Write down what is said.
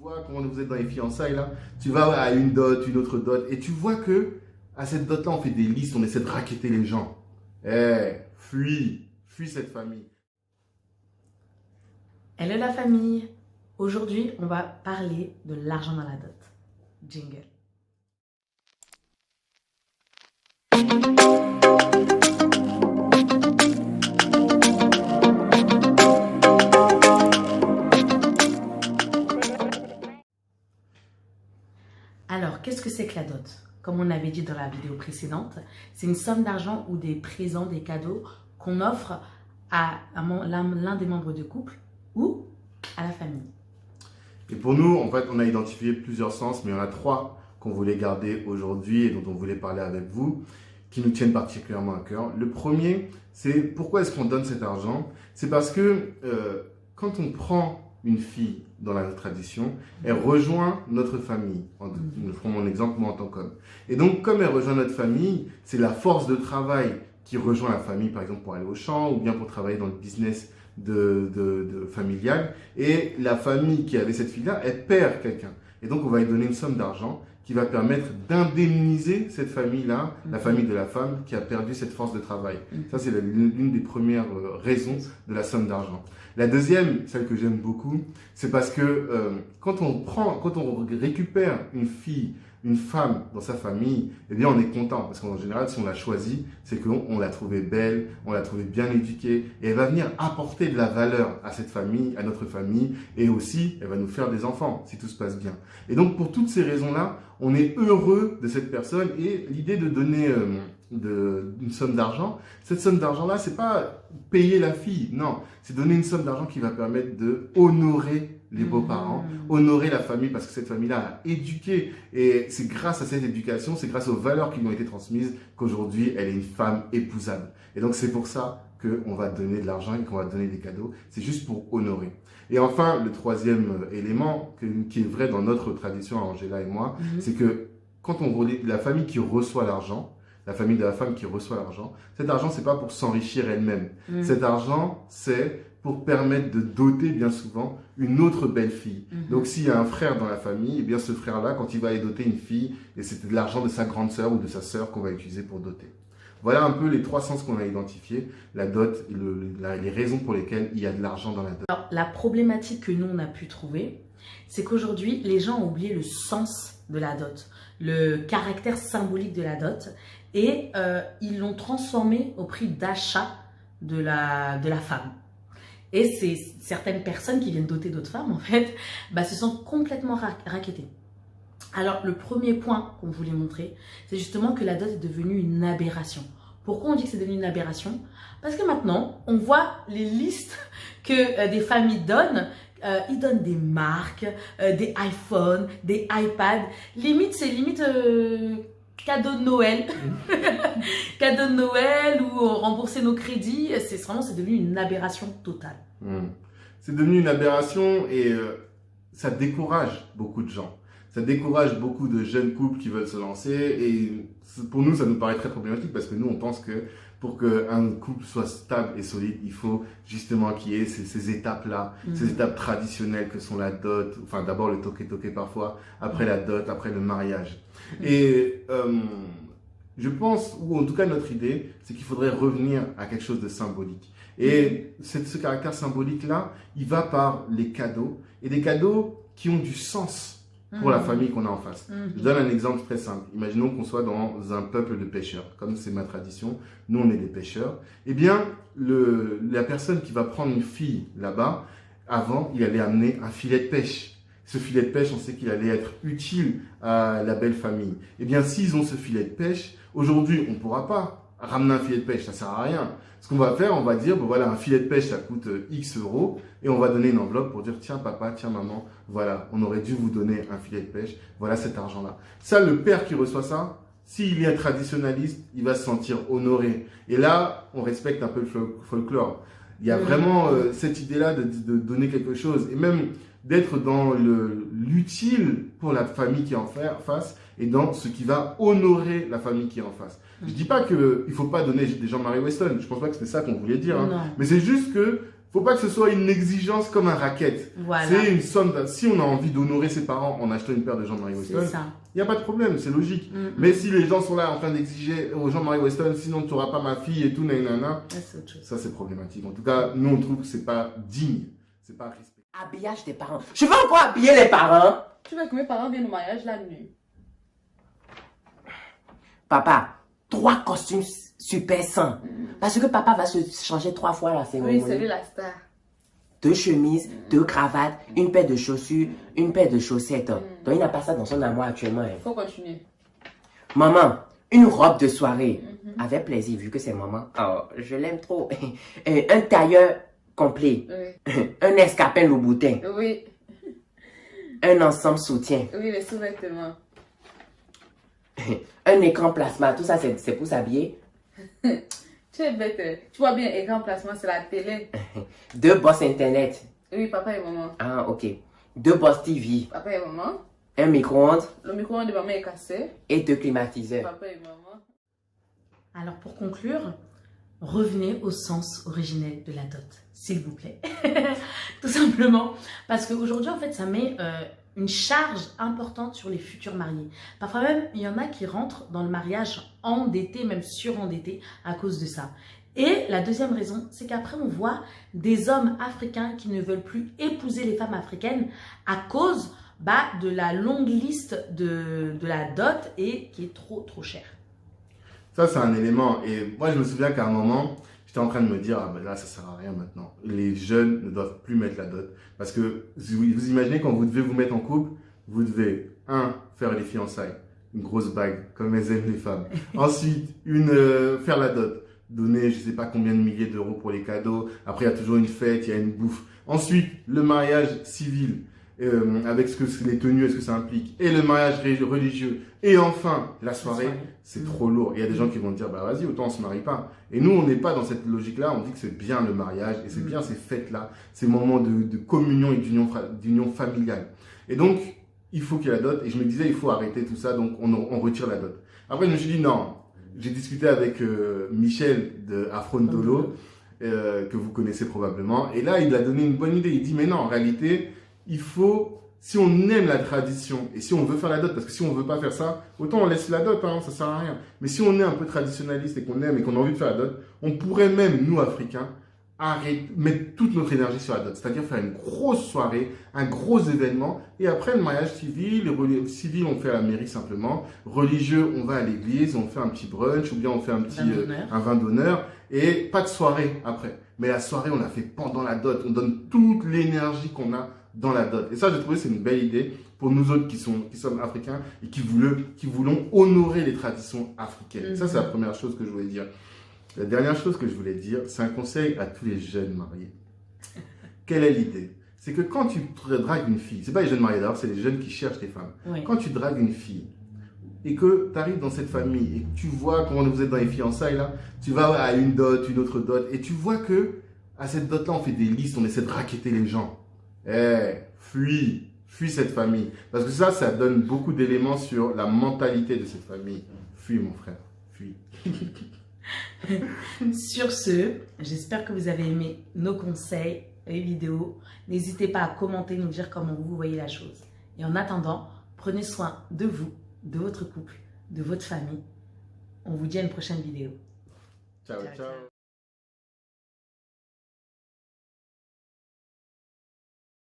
vois, quand vous êtes dans les fiançailles, là, tu vas à une dot, une autre dot, et tu vois que à cette dot-là, on fait des listes, on essaie de racketter les gens. Fuis cette famille. Hello la famille. Aujourd'hui, on va parler de l'argent dans la dot. Jingle. Alors, qu'est-ce que c'est que la dot? Comme on avait dit dans la vidéo précédente, c'est une somme d'argent ou des présents, des cadeaux qu'on offre à l'un des membres du couple ou à la famille. Et pour nous, en fait, on a identifié plusieurs sens, mais il y en a 3 qu'on voulait garder aujourd'hui et dont on voulait parler avec vous, qui nous tiennent particulièrement à cœur. Le premier, c'est pourquoi est-ce qu'on donne cet argent? C'est parce que quand on prend une fille dans la tradition, elle rejoint notre famille. Je prends mon exemple, moi en tant qu'homme. Et donc, comme elle rejoint notre famille, c'est la force de travail qui rejoint la famille, par exemple, pour aller au champ ou bien pour travailler dans le business familial. Et la famille qui avait cette fille-là, elle perd quelqu'un. Et donc, on va lui donner une somme d'argent qui va permettre d'indemniser cette famille-là, la famille de la femme qui a perdu cette force de travail. Ça, c'est l'une des premières raisons de la somme d'argent. La deuxième, celle que j'aime beaucoup, c'est parce que quand on récupère une fille, une femme dans sa famille, eh bien on est content parce qu'en général, si on l'a choisie, c'est qu'on l'a trouvée belle, on l'a trouvée bien éduquée et elle va venir apporter de la valeur à cette famille, à notre famille et aussi, elle va nous faire des enfants si tout se passe bien. Et donc, pour toutes ces raisons-là, on est heureux de cette personne et l'idée de donner une somme d'argent, cette somme d'argent-là, c'est pas payer la fille, non, c'est donner une somme d'argent qui va permettre de honorer les beaux-parents, honorer la famille parce que cette famille-là a éduqué et c'est grâce à cette éducation, c'est grâce aux valeurs qui lui ont été transmises qu'aujourd'hui elle est une femme épousable. Et donc c'est pour ça qu'on va donner de l'argent et qu'on va donner des cadeaux, c'est juste pour honorer. Et enfin, le troisième élément qui est vrai dans notre tradition, Angela et moi, c'est que quand on voit la famille qui reçoit l'argent, la famille de la femme qui reçoit l'argent, cet argent, c'est pas pour s'enrichir elle-même. Cet argent, c'est pour permettre de doter bien souvent une autre belle fille. Donc, s'il y a un frère dans la famille, eh bien ce frère-là, quand il va aller doter une fille, et c'est de l'argent de sa grande sœur ou de sa sœur qu'on va utiliser pour doter. Voilà un peu les 3 sens qu'on a identifiés, la dot, les raisons pour lesquelles il y a de l'argent dans la dot. Alors, la problématique que nous, on a pu trouver, c'est qu'aujourd'hui, les gens ont oublié le sens de la dot, le caractère symbolique de la dot, et ils l'ont transformé au prix d'achat de la femme. Et c'est certaines personnes qui viennent doter d'autres femmes, en fait, se sont complètement rackettées. Alors, le premier point qu'on voulait montrer, c'est justement que la dot est devenue une aberration. Pourquoi on dit que c'est devenu une aberration? Parce que maintenant, on voit les listes que des familles donnent. Ils donnent des marques, des iPhones, des iPads. Limite, c'est limite cadeau de Noël. Cadeau de Noël ou rembourser nos crédits. C'est devenu une aberration totale. C'est devenu une aberration et ça décourage beaucoup de gens. Ça décourage beaucoup de jeunes couples qui veulent se lancer et pour nous, ça nous paraît très problématique parce que nous, on pense que pour qu'un couple soit stable et solide, il faut justement qu'il y ait ces étapes-là, ces étapes traditionnelles que sont la dot, enfin d'abord le toqué-toqué parfois, après la dot, après le mariage. Et je pense, ou en tout cas notre idée, c'est qu'il faudrait revenir à quelque chose de symbolique. Et ce caractère symbolique-là, il va par les cadeaux et des cadeaux qui ont du sens pour la famille qu'on a en face. Je donne un exemple très simple. Imaginons qu'on soit dans un peuple de pêcheurs. Comme c'est ma tradition, nous on est des pêcheurs. Eh bien, la personne qui va prendre une fille là-bas, avant, il allait amener un filet de pêche. Ce filet de pêche, on sait qu'il allait être utile à la belle famille. Eh bien, s'ils ont ce filet de pêche, aujourd'hui, on ne pourra pas ramener un filet de pêche, ça sert à rien. Ce qu'on va faire, on va dire, bon, voilà, un filet de pêche, ça coûte X euros, et on va donner une enveloppe pour dire, tiens papa, tiens maman, voilà, on aurait dû vous donner un filet de pêche, voilà cet argent-là. Ça, le père qui reçoit ça, s'il est traditionnaliste, il va se sentir honoré. Et là, on respecte un peu le folklore. Il y a vraiment cette idée-là de donner quelque chose, et même d'être dans l'utile pour la famille qui est en face, et dans ce qui va honorer la famille qui est en face. Je dis pas qu'il ne faut pas donner des Jean-Marie Weston, je pense pas que c'était ça qu'on voulait dire, hein. Mais c'est juste que Faut pas que ce soit une exigence comme un racket. Voilà. C'est une somme. Si on a envie d'honorer ses parents en achetant une paire de Jean-Marie Weston, C'est ça. il n'y a pas de problème, c'est logique. Mais si les gens sont là en train d'exiger au Jean-Marie Weston, sinon tu n'auras pas ma fille et tout, nanana, C'est autre chose. ça c'est problématique. En tout cas, nous on trouve que c'est pas digne, c'est pas respecté. Habillage des parents. Je veux encore habiller les parents. Tu veux que mes parents viennent au mariage la nuit? Papa, 3 costumes super sains. Parce que papa va se changer 3 fois la cérémonie. Oui, c'est lui la star. 2 chemises, 2 cravates, une paire de chaussures, une paire de chaussettes. Donc il n'a pas ça dans son armoire actuellement. Hein. Faut continuer. Maman, une robe de soirée. Avec plaisir, vu que c'est maman. Oh, je l'aime trop. Un tailleur complet. Oui. Un escarpin Louboutin. Oui. Un ensemble soutien. Oui, les sous-vêtements. Un écran plasma. Tout ça, c'est pour s'habiller. Tu es bête. Tu vois bien, écran placement, c'est la télé. 2 bosses internet. Oui, papa et maman. Ah, ok. 2 bosses TV. Papa et maman. Un micro-ondes Le micro-ondes de maman est cassé. et 2 climatiseurs. Papa et maman. Alors pour conclure, revenez au sens originel de la dot, s'il vous plaît. Tout simplement parce qu'aujourd'hui, en fait, ça met une charge importante sur les futurs mariés. Parfois même, il y en a qui rentrent dans le mariage endettés, même surendettés à cause de ça. Et la deuxième raison, c'est qu'après, on voit des hommes africains qui ne veulent plus épouser les femmes africaines à cause de la longue liste de la dot et qui est trop chère. Ça, c'est un élément. Et moi, je me souviens qu'à un moment, j'étais en train de me dire, ah ben là, ça sert à rien maintenant. Les jeunes ne doivent plus mettre la dot. Parce que vous imaginez, quand vous devez vous mettre en couple, vous devez, faire les fiançailles, une grosse bague, comme elles aiment les femmes. Ensuite, faire la dot, donner je sais pas combien de milliers d'euros pour les cadeaux. Après, il y a toujours une fête, il y a une bouffe. Ensuite, le mariage civil. Avec les tenues et ce que ça implique, et le mariage religieux, et enfin la soirée, c'est trop lourd. Il y a des gens qui vont dire, bah vas-y, autant on se marie pas. Et nous, on n'est pas dans cette logique-là, on dit que c'est bien le mariage, et c'est bien ces fêtes-là, ces moments de communion et d'union familiale. Et donc, il faut qu'il y ait la dot, et je me disais, il faut arrêter tout ça, donc on retire la dot. Après, je me suis dit, non, j'ai discuté avec Michel de Afrontolo, que vous connaissez probablement, et là, il a donné une bonne idée. Il dit, mais non, en réalité, il faut, si on aime la tradition et si on veut faire la dot, parce que si on veut pas faire ça, autant on laisse la dot, ça sert à rien. Mais si on est un peu traditionnaliste et qu'on aime et qu'on a envie de faire la dot, on pourrait même, nous Africains, mettre toute notre énergie sur la dot. C'est-à-dire faire une grosse soirée, un gros événement, et après le mariage civil, civil on fait à la mairie simplement, religieux on va à l'église, on fait un petit brunch, ou bien on fait un vin d'honneur, et pas de soirée après. Mais la soirée on la fait pendant la dot, on donne toute l'énergie qu'on a dans la dot. Et ça, j'ai trouvé c'est une belle idée pour nous autres qui sommes africains et qui voulons honorer les traditions africaines. Ça, c'est la première chose que je voulais dire. La dernière chose que je voulais dire, c'est un conseil à tous les jeunes mariés. Quelle est l'idée? C'est que quand tu dragues une fille, c'est pas les jeunes mariés d'ailleurs, c'est les jeunes qui cherchent des femmes. Oui. Quand tu dragues une fille et que tu arrives dans cette famille et que tu vois comment vous êtes dans les fiançailles là, tu vas à une dot, une autre dot, et tu vois que à cette dot là, on fait des listes, on essaie de racketter les gens. Fuis cette famille. Parce que ça donne beaucoup d'éléments sur la mentalité de cette famille. Fuis, mon frère, fuis. Sur ce, j'espère que vous avez aimé nos conseils et vidéos. N'hésitez pas à commenter, nous dire comment vous voyez la chose. Et en attendant, prenez soin de vous, de votre couple, de votre famille. On vous dit à une prochaine vidéo. Ciao, ciao.